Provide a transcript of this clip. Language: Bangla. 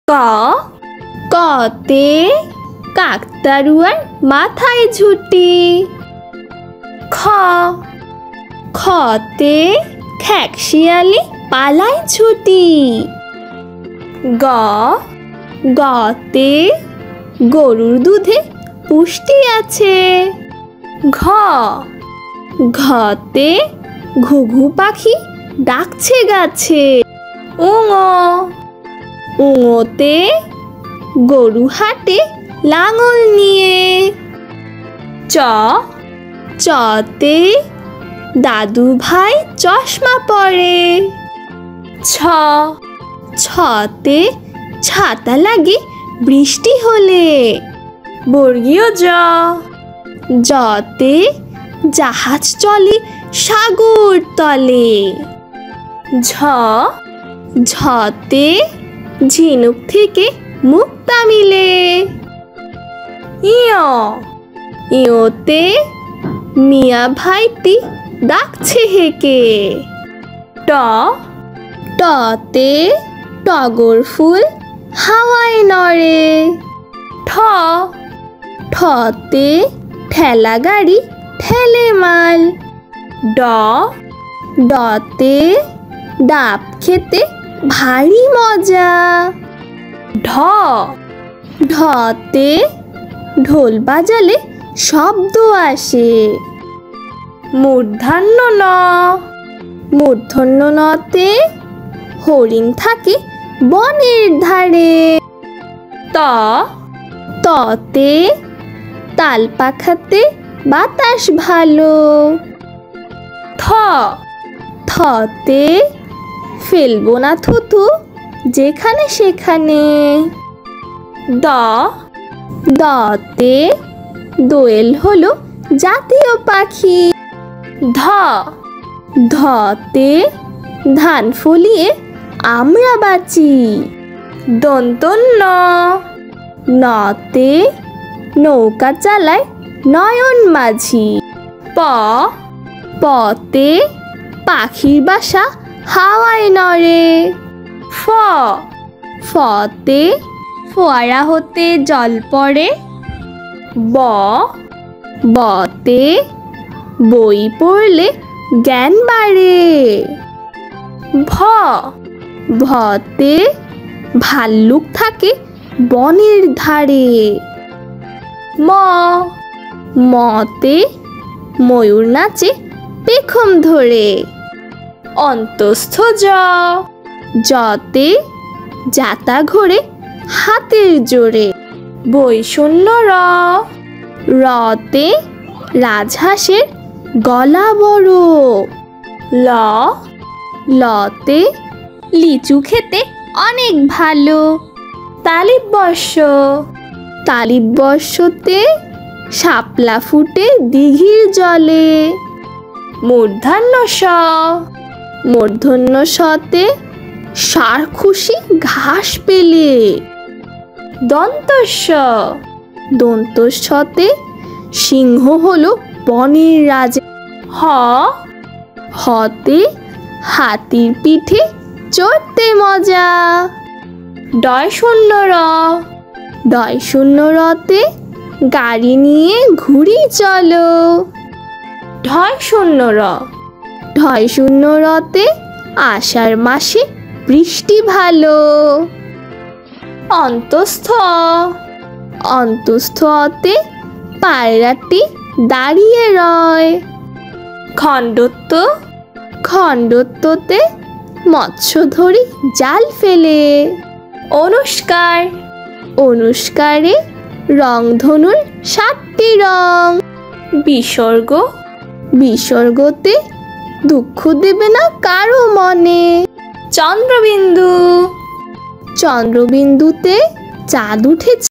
ক কতে কাকতাড়ুয়ার মাথায় ঝুঁটি। খ খতে খ্যাকশিয়ালি পালায় ছুটি। গ গতে গরুর দুধে পুষ্টি আছে। ঘ ঘতে ঘুঘু পাখি ডাকছে গাছে। উঙ উঙতে গরু হাটে লাঙল নিয়ে। চ চতে দাদু ভাই চশমা পরে। ছ ছতে ছাতা লাগে বৃষ্টি হলে। বর্গীয় জ জতে জাহাজ চলে সাগর তলে। ঝ ঝতে ঝিনুক থেকে মুক্তা মিলে। ইয় ইয়তে মিয়া ভাইটি ডাকছে হেকে। ট টতে টগর ফুল হাওয়ায় নড়ে। ঠ ঠতে ঠেলা গাড়ি ঠেলে মাল। ড ডতে ডাব খেতে ভারী মজা। ঢ ঢতে ঢোল বাজালে শব্দ আসে। মূর্ধন্য ন মূর্ধন্য নতে হরিণ থাকে বনের ধারে। ত ততে তাল পাখাতে বাতাস ভালো। থ থতে ফেলবো না থুতু যেখানে সেখানে। দ দতে দোয়েল হলো জাতীয় পাখি। ধ ধতে ধান ফলিয়ে আমরা বাঁচি। দন্তন্য নতে নৌকা চালায় নয়ন মাঝি। প পতে পাখির বাসা হাওয়ায় নড়ে। ফ ফতে ফোয়ারা হতে জল পড়ে। ব বতে বই পড়লে জ্ঞান বাড়ে। ভ ভতে ভাল্লুক থাকে বনের ধারে। ম মতে ময়ূর নাচে পেখম ধরে। অন্তস্থ জ জতে জাতা ঘোরে হাতের জোরে। বৈষণ্য র রতে রাজহাঁসের গলা বড়। ল লতে লিচু খেতে অনেক ভালো। তালিববর্ষ তালিববর্ষতে শাপলা ফুটে দিঘির জলে। মূর্ধন্য স মূর্ধন্য সতে ষাঁড় খুশি ঘাস পেলে। দন্তস্ব দন্তস্বতে সিংহ হলো বনের রাজা। হ হতে হাতির পিঠে চড়তে মজা। ডয় শূন্য র ডয় শূন্য রতে গাড়ি নিয়ে ঘুরি চলো। ঢয় শূন্য র ঢয় শূন্য রতে আষাঢ় মাসে বৃষ্টি ভালো। অন্তস্থ অন্তস্থতে পায়রাটি দাঁড়িয়ে রয়। খণ্ডত্ব খণ্ডত্বতে মৎস্য ধরি জাল ফেলে। অনুষ্কার অনুষ্কারে রংধনুর 7টি রং। বিসর্গ বিসর্গতে দুঃখ দেবে না কারো মনে। চন্দ্রবিন্দু চন্দ্রবিন্দুতে চাঁদ উঠেছে